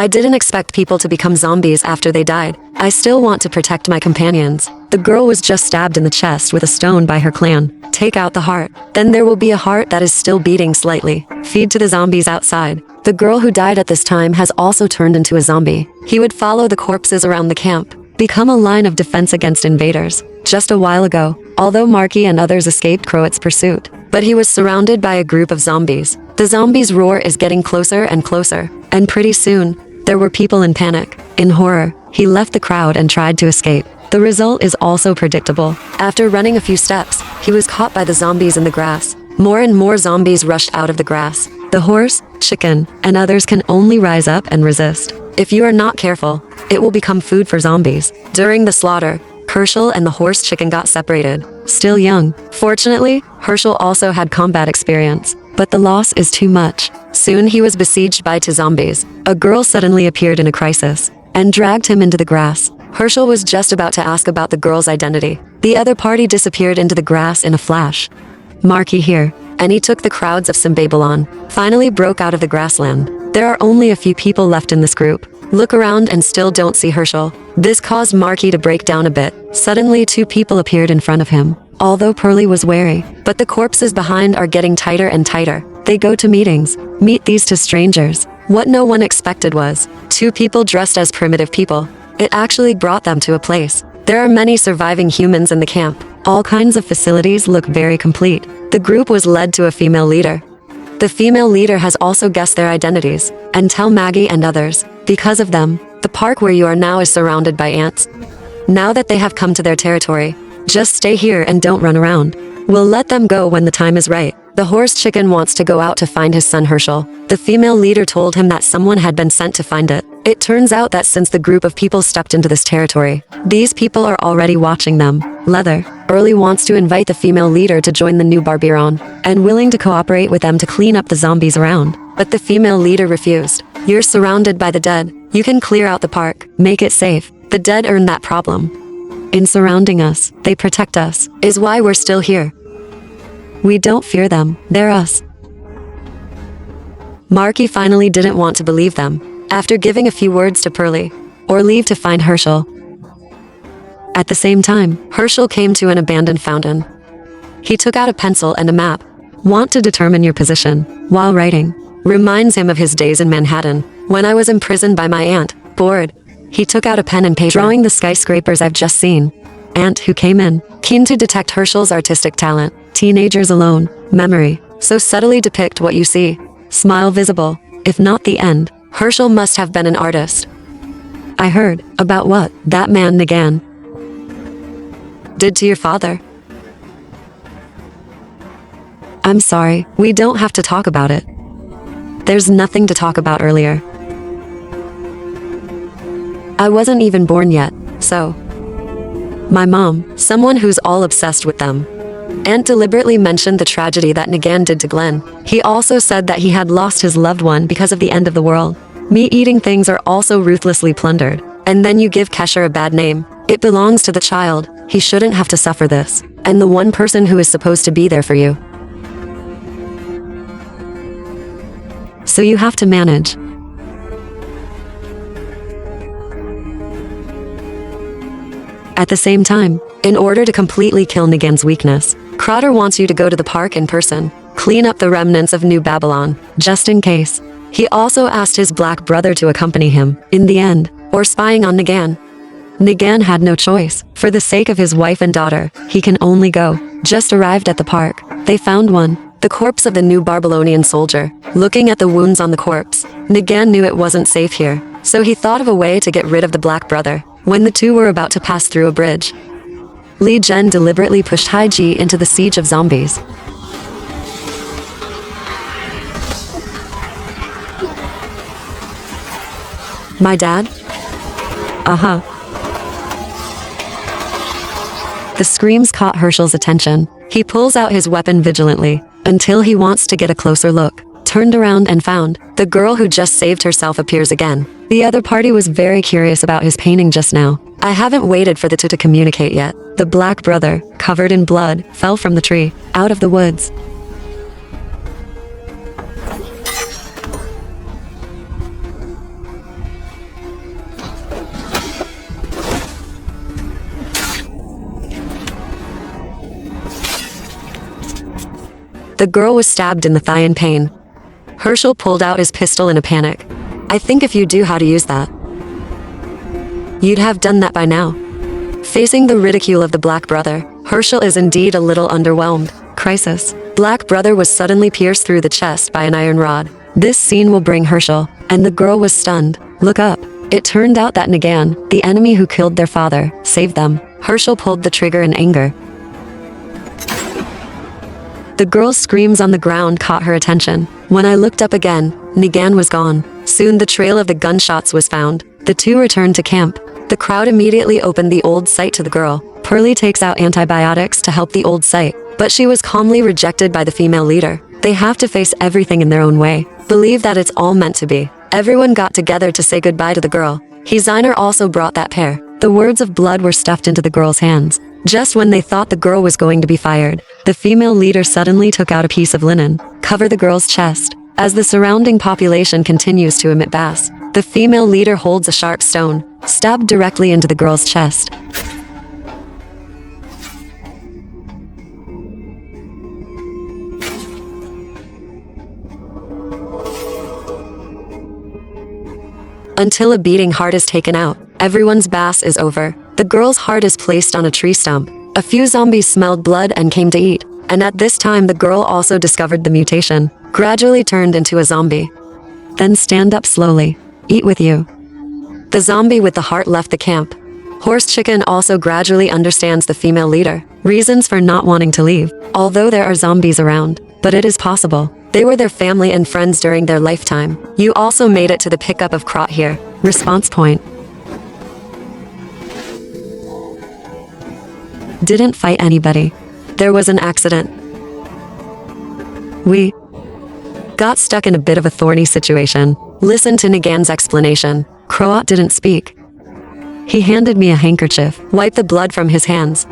I didn't expect people to become zombies after they died. I still want to protect my companions. The girl was just stabbed in the chest with a stone by her clan. Take out the heart. Then there will be a heart that is still beating slightly. Feed to the zombies outside. The girl who died at this time has also turned into a zombie. He would follow the corpses around the camp, become a line of defense against invaders. Just a while ago, although Marky and others escaped Croat's pursuit, but he was surrounded by a group of zombies. The zombies' roar is getting closer and closer, and pretty soon, there were people in panic. In horror, he left the crowd and tried to escape. The result is also predictable. After running a few steps, he was caught by the zombies in the grass. More and more zombies rushed out of the grass. The horse, chicken, and others can only rise up and resist. If you are not careful, it will become food for zombies. During the slaughter, Herschel and the horse chicken got separated. Still young. Fortunately, Herschel also had combat experience, but the loss is too much. Soon he was besieged by two zombies. A girl suddenly appeared in a crisis and dragged him into the grass. Herschel was just about to ask about the girl's identity. The other party disappeared into the grass in a flash. Marky here, and he took the crowds of Babylon, finally broke out of the grassland. There are only a few people left in this group. Look around and still don't see Herschel. This caused Marky to break down a bit. Suddenly two people appeared in front of him. Although Pearly was wary, but the corpses behind are getting tighter and tighter. They go to meetings, meet these two strangers. What no one expected was two people dressed as primitive people. It actually brought them to a place. There are many surviving humans in the camp. All kinds of facilities look very complete. The group was led to a female leader. The female leader has also guessed their identities and tell Maggie and others. Because of them, the park where you are now is surrounded by ants. Now that they have come to their territory, just stay here and don't run around. We'll let them go when the time is right. The horse chicken wants to go out to find his son Herschel. The female leader told him that someone had been sent to find it. It turns out that since the group of people stepped into this territory, these people are already watching them. Leather. Early wants to invite the female leader to join the new Barbiron, and willing to cooperate with them to clean up the zombies around. But the female leader refused. You're surrounded by the dead. You can clear out the park. Make it safe. The dead earned that problem. In surrounding us, they protect us, is why we're still here. We don't fear them, they're us. Marky finally didn't want to believe them, after giving a few words to Pearly, or leave to find Herschel. At the same time, Herschel came to an abandoned fountain. He took out a pencil and a map. Want to determine your position, while writing. Reminds him of his days in Manhattan, when I was imprisoned by my aunt, bored. He took out a pen and paper, drawing the skyscrapers I've just seen. Aunt who came in, keen to detect Herschel's artistic talent. Teenagers alone, memory, so subtly depict what you see. Smile visible, if not the end. Herschel must have been an artist. I heard, about what, that man Negan did to your father. I'm sorry, we don't have to talk about it. There's nothing to talk about earlier. I wasn't even born yet, so. My mom, someone who's all obsessed with them. Aunt deliberately mentioned the tragedy that Negan did to Glenn. He also said that he had lost his loved one because of the end of the world. Meat-eating things are also ruthlessly plundered. And then you give Kesher a bad name. It belongs to the child. He shouldn't have to suffer this. And the one person who is supposed to be there for you. So you have to manage. At the same time, in order to completely kill Negan's weakness, Crowder wants you to go to the park in person, clean up the remnants of New Babylon, just in case. He also asked his black brother to accompany him, in the end, or spying on Negan. Negan had no choice. For the sake of his wife and daughter, he can only go. Just arrived at the park. They found one, the corpse of the new Babylonian soldier. Looking at the wounds on the corpse, Negan knew it wasn't safe here, so he thought of a way to get rid of the black brother. When the two were about to pass through a bridge, Li Jen deliberately pushed Hai-Ji into the siege of zombies. My dad? Uh-huh. The screams caught Herschel's attention. He pulls out his weapon vigilantly, until he wants to get a closer look. Turned around and found, the girl who just saved herself appears again. The other party was very curious about his painting just now. I haven't waited for the two to communicate yet. The black brother, covered in blood, fell from the tree, out of the woods. The girl was stabbed in the thigh in pain. Herschel pulled out his pistol in a panic. I think if you do how to use that, you'd have done that by now. Facing the ridicule of the Black Brother, Herschel is indeed a little underwhelmed. Crisis. Black Brother was suddenly pierced through the chest by an iron rod. This scene will bring Herschel, and the girl was stunned. Look up. It turned out that Negan, the enemy who killed their father, saved them. Herschel pulled the trigger in anger. The girl's screams on the ground caught her attention. When I looked up again, Negan was gone. Soon the trail of the gunshots was found. The two returned to camp. The crowd immediately opened the old site to the girl. Pearlie takes out antibiotics to help the old site, but she was calmly rejected by the female leader. They have to face everything in their own way. Believe that it's all meant to be. Everyone got together to say goodbye to the girl. Designer also brought that pair. The words of blood were stuffed into the girl's hands. Just when they thought the girl was going to be fired, the female leader suddenly took out a piece of linen, covered the girl's chest. As the surrounding population continues to emit bass, the female leader holds a sharp stone, stabbed directly into the girl's chest. Until a beating heart is taken out, everyone's bass is over. The girl's heart is placed on a tree stump. A few zombies smelled blood and came to eat. And at this time the girl also discovered the mutation, gradually turned into a zombie. Then stand up slowly. Eat with you. The zombie with the heart left the camp. Horse Chicken also gradually understands the female leader. Reasons for not wanting to leave. Although there are zombies around, but it is possible. They were their family and friends during their lifetime. You also made it to the pickup of Krot here. Response point. Didn't fight anybody. There was an accident. We got stuck in a bit of a thorny situation. Listen to Negan's explanation. Krot didn't speak. He handed me a handkerchief, wiped the blood from his hands,